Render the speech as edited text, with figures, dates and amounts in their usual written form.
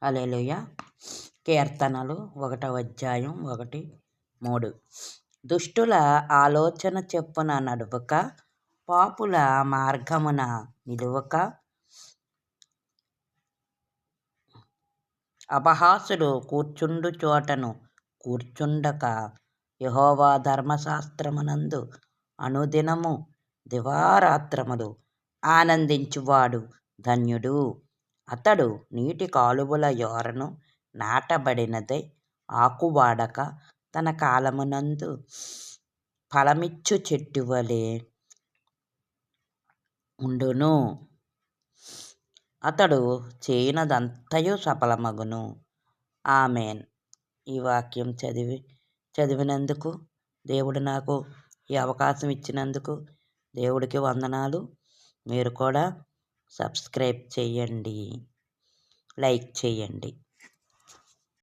హల్లెలూయా. కీర్తనలు 1 దుష్టుల ఆలోచన చెప్పున నడువక, పాపుల మార్గమున నిలువక, అపహాసులు కూర్చుండు చోటను కూర్చుండక, యెహోవా ధర్మశాస్త్రమునందు అనుదినము దివారాత్రములు ఆనందించువాడు ధన్యుడు. అతడు నీటి కాలువల యోరను నాటబడినదై ఆకువాడక, తన కాలమునందు ఫలమిచ్చు చెట్టువలె ఉండును. అతడు చేయునదంతయు సఫలమగును. ఆమేన్. ఈ వాక్యం చదివినందుకు, దేవుడు నాకు ఈ అవకాశం ఇచ్చినందుకు దేవుడికి వందనాలు. మీరు కూడా సబ్స్క్రైబ్ చేయండి, లైక్ చేయండి.